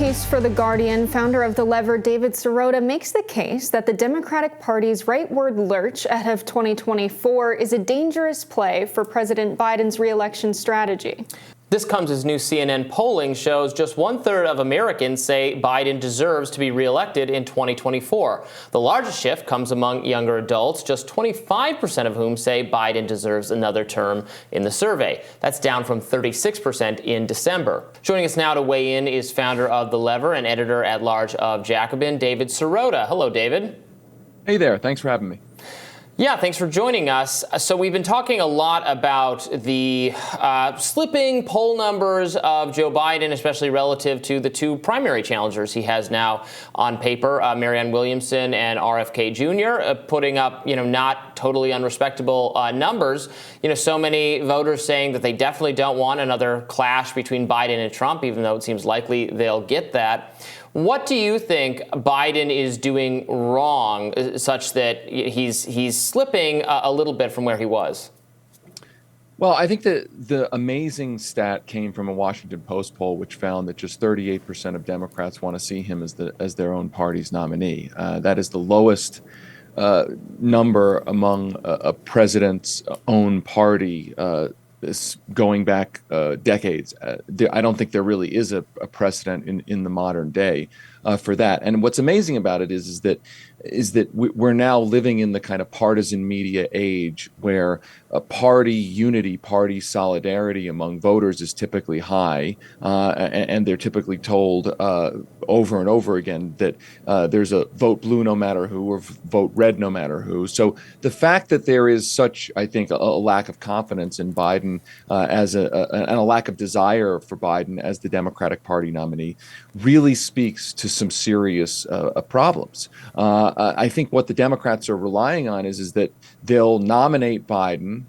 piece for The Guardian, founder of the Lever David Sirota makes the case that the Democratic Party's rightward lurch ahead of 2024 is a dangerous play for President Biden's re-election strategy. This comes as new CNN polling shows just 1/3 of Americans say Biden deserves to be reelected in 2024. The largest shift comes among younger adults, just 25% of whom say Biden deserves another term in the survey. That's down from 36% in December. Joining us now to weigh in is founder of The Lever and editor-at-large of Jacobin, David Sirota. Hello, David. Hey there. Thanks for having me. Yeah, thanks for joining us. So we've been talking a lot about the slipping poll numbers of Joe Biden, especially relative to the two primary challengers he has now on paper, Marianne Williamson and RFK Jr., putting up, not totally unrespectable numbers. So many voters saying that they definitely don't want another clash between Biden and Trump, even though it seems likely they'll get that. What do you think Biden is doing wrong, such that he's slipping a little bit from where he was? Well, I think that the amazing stat came from a Washington Post poll, which found that just 38% of Democrats want to see him as their own party's nominee. That is the lowest number among a president's own party. This going back decades. I don't think there really is a precedent in the modern day for that. And what's amazing about it is that we're now living in the kind of partisan media age where party unity, party solidarity among voters is typically high, and they're typically told over and over again that there's a vote blue no matter who or vote red no matter who. So the fact that there is such, I think, a lack of confidence in Biden and a lack of desire for Biden as the Democratic Party nominee really speaks to some serious problems. I think what the Democrats are relying on is that they'll nominate Biden.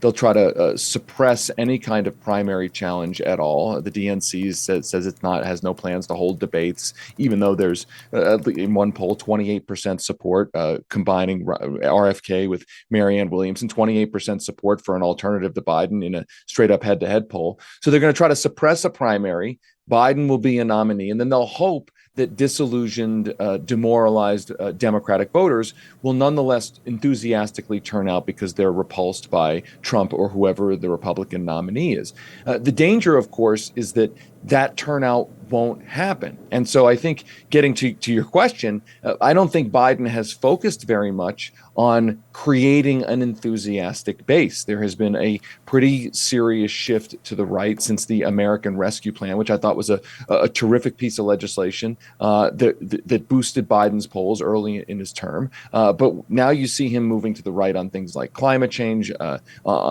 They'll try to suppress any kind of primary challenge at all. The DNC says has no plans to hold debates, even though there's in one poll 28% support, combining RFK with Marianne Williamson, 28% support for an alternative to Biden in a straight up head-to-head poll. So they're going to try to suppress a primary. Biden will be a nominee, and then they'll hope that disillusioned, demoralized Democratic voters will nonetheless enthusiastically turn out because they're repulsed by Trump or whoever the Republican nominee is. The danger, of course, is that turnout won't happen. And so I think getting to your question, I don't think Biden has focused very much on creating an enthusiastic base. There has been a pretty serious shift to the right since the American Rescue Plan, which I thought was a terrific piece of legislation that boosted Biden's polls early in his term. But now you see him moving to the right on things like climate change.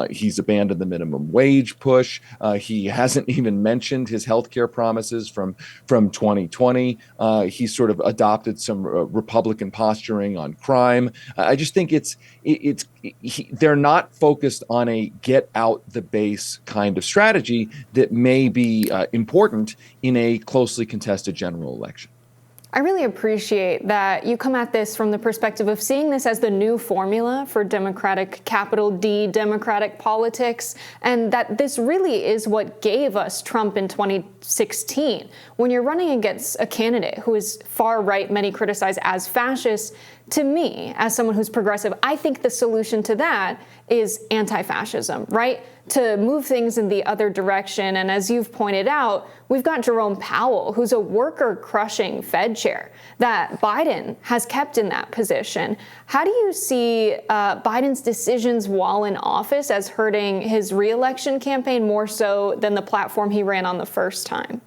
He's abandoned the minimum wage push. He hasn't even mentioned his healthcare promises from 2020. He sort of adopted some Republican posturing on crime. I just think they're not focused on a get out the base kind of strategy that may be important in a closely contested general election. I really appreciate that you come at this from the perspective of seeing this as the new formula for Democratic, capital D, Democratic politics, and that this really is what gave us Trump in 2016. When you're running against a candidate who is far right, many criticize as fascist, to me, as someone who's progressive, I think the solution to that is anti-fascism, right? To move things in the other direction. And as you've pointed out, we've got Jerome Powell, who's a worker-crushing Fed chair that Biden has kept in that position. How do you see Biden's decisions while in office as hurting his re-election campaign more so than the platform he ran on the first time?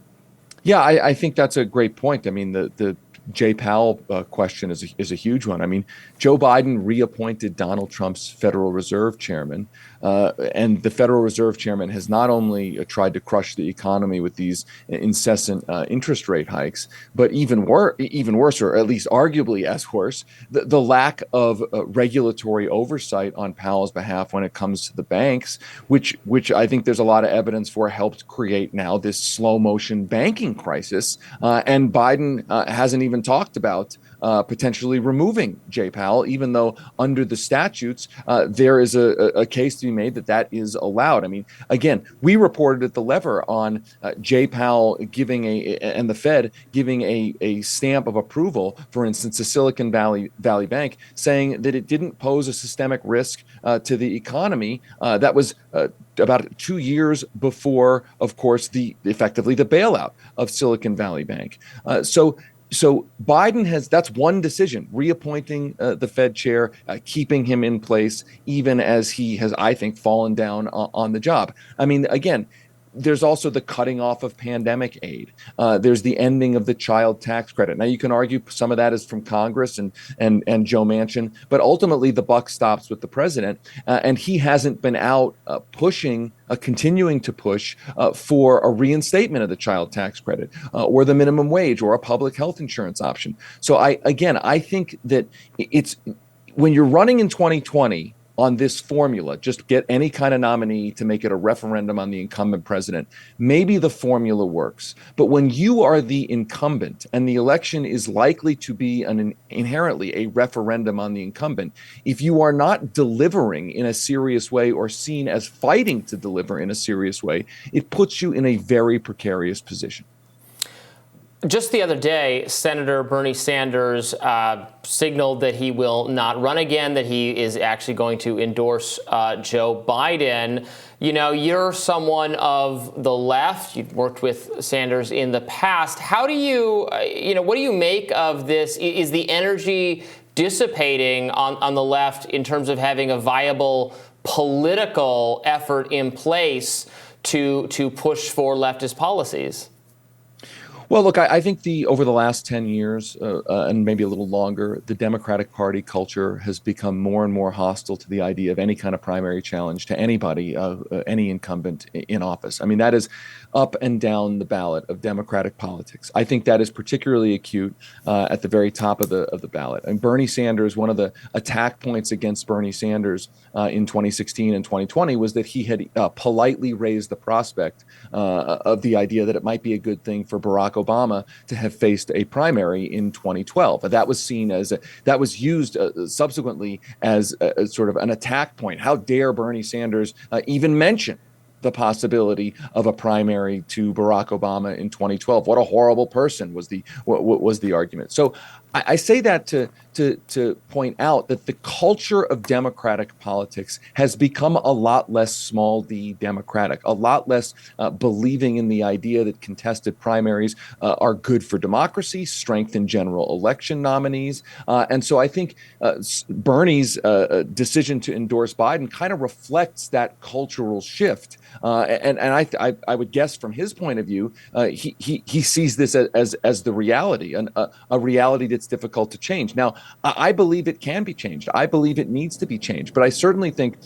Yeah, I think that's a great point. I mean, the Jay Powell question is a huge one. I mean, Joe Biden reappointed Donald Trump's Federal Reserve chairman, and the Federal Reserve chairman has not only tried to crush the economy with these incessant interest rate hikes, but even worse, or at least arguably as worse, the lack of regulatory oversight on Powell's behalf when it comes to the banks, which I think there's a lot of evidence for helped create now this slow motion banking crisis. And Biden hasn't even talked about potentially removing Jay Powell, even though under the statutes there is a case to be made that that is allowed. I mean, again, we reported at the Lever on Jay Powell giving and the Fed giving a stamp of approval, for instance, to Silicon Valley Bank, saying that it didn't pose a systemic risk to the economy. That was about 2 years before, of course, effectively the bailout of Silicon Valley Bank. So Biden that's one decision, reappointing the Fed chair, keeping him in place, even as he has, I think, fallen down on the job. I mean, again, there's also the cutting off of pandemic aid. There's the ending of the child tax credit. Now, you can argue some of that is from Congress and Joe Manchin, but ultimately the buck stops with the president. And he hasn't been out continuing to push for a reinstatement of the child tax credit or the minimum wage or a public health insurance option. So I think that it's when you're running in 2020, on this formula, just get any kind of nominee to make it a referendum on the incumbent president. Maybe the formula works. But when you are the incumbent and the election is likely to be inherently a referendum on the incumbent, if you are not delivering in a serious way or seen as fighting to deliver in a serious way, it puts you in a very precarious position. Just the other day, Senator Bernie Sanders signaled that he will not run again, that he is actually going to endorse Joe Biden. You know, you're someone of the left. You've worked with Sanders in the past. How do you, what do you make of this? Is the energy dissipating on the left in terms of having a viable political effort in place to push for leftist policies? Well, look, I think over the last 10 years and maybe a little longer, the Democratic Party culture has become more and more hostile to the idea of any kind of primary challenge to anybody, any incumbent in office. I mean, that is up and down the ballot of Democratic politics. I think that is particularly acute at the very top of the ballot. And Bernie Sanders, one of the attack points against Bernie Sanders in 2016 and 2020 was that he had politely raised the prospect of the idea that it might be a good thing for Barack Obama to have faced a primary in 2012. That was seen as that was used subsequently as a sort of an attack point. How dare Bernie Sanders even mention the possibility of a primary to Barack Obama in 2012? What a horrible person was the argument. So I say that to point out that the culture of Democratic politics has become a lot less small d Democratic, a lot less believing in the idea that contested primaries are good for democracy, strengthen general election nominees. And so I think Bernie's decision to endorse Biden kind of reflects that cultural shift. And I would guess from his point of view, he sees this as the reality, a reality that's difficult to change. Now, I believe it can be changed. I believe it needs to be changed. But I certainly think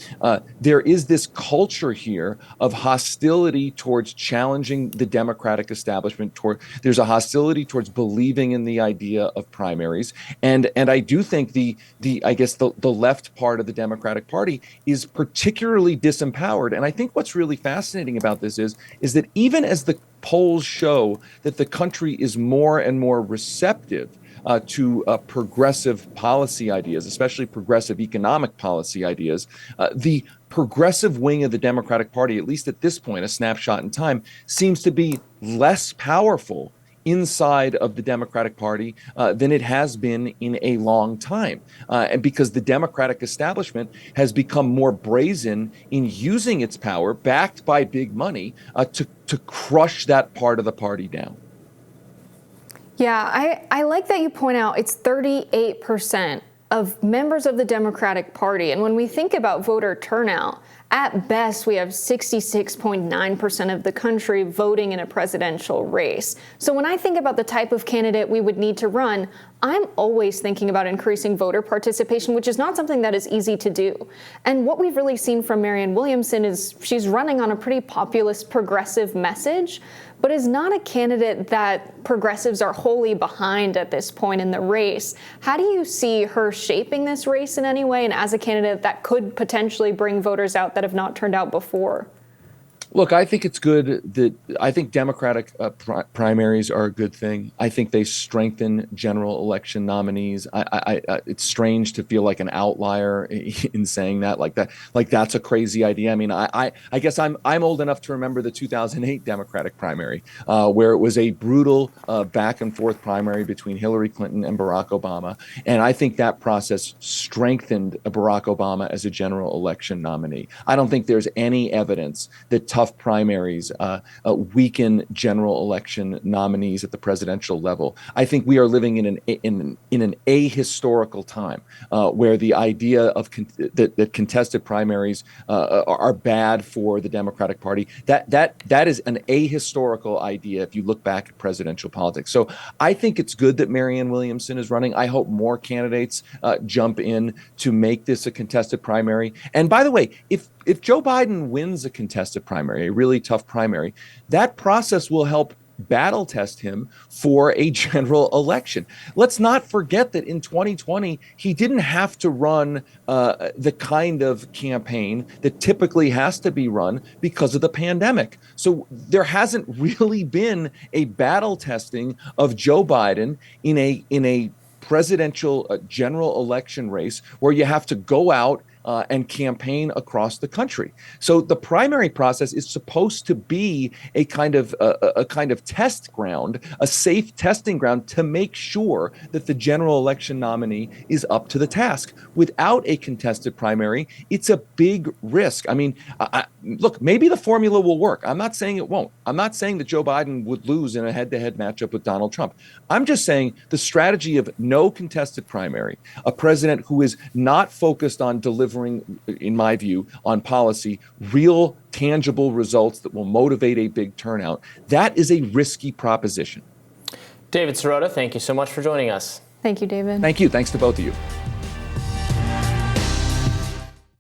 there is this culture here of hostility towards challenging the Democratic establishment. There's a hostility towards believing in the idea of primaries. And I do think the left part of the Democratic Party is particularly disempowered. And I think what's really fascinating about this is that even as the polls show that the country is more and more receptive to progressive policy ideas, especially progressive economic policy ideas, the progressive wing of the Democratic Party, at least at this point, a snapshot in time, seems to be less powerful inside of the Democratic Party than it has been in a long time. And because the Democratic establishment has become more brazen in using its power, backed by big money, to crush that part of the party down. Yeah, I like that you point out it's 38% of members of the Democratic Party. And when we think about voter turnout, at best, we have 66.9% of the country voting in a presidential race. So when I think about the type of candidate we would need to run, I'm always thinking about increasing voter participation, which is not something that is easy to do. And what we've really seen from Marianne Williamson is she's running on a pretty populist progressive message, but is not a candidate that progressives are wholly behind at this point in the race. How do you see her shaping this race in any way, and as a candidate that could potentially bring voters out that have not turned out before? Look, I think it's good that I think Democratic primaries are a good thing. I think they strengthen general election nominees. It's strange to feel like an outlier in saying that, like that's a crazy idea. I mean, I guess I'm old enough to remember the 2008 Democratic primary, where it was a brutal back and forth primary between Hillary Clinton and Barack Obama, and I think that process strengthened Barack Obama as a general election nominee. I don't think there's any evidence that tough primaries weaken general election nominees at the presidential level. I think we are living in an ahistorical time where the idea of that contested primaries are bad for the Democratic Party. That is an ahistorical idea if you look back at presidential politics. So I think it's good that Marianne Williamson is running. I hope more candidates jump in to make this a contested primary. And by the way, if Joe Biden wins a contested primary, a really tough primary, that process will help battle test him for a general election. Let's not forget that in 2020, he didn't have to run the kind of campaign that typically has to be run because of the pandemic. So there hasn't really been a battle testing of Joe Biden in a presidential general election race where you have to go out and campaign across the country. So the primary process is supposed to be a kind of test ground, a safe testing ground to make sure that the general election nominee is up to the task. Without a contested primary, it's a big risk. I mean, look, maybe the formula will work. I'm not saying it won't. I'm not saying that Joe Biden would lose in a head-to-head matchup with Donald Trump. I'm just saying the strategy of no contested primary, a president who is not focused on delivering, in my view, on policy, real tangible results that will motivate a big turnout, that is a risky proposition. David Sirota, thank you so much for joining us. Thank you, David. Thank you. Thanks to both of you.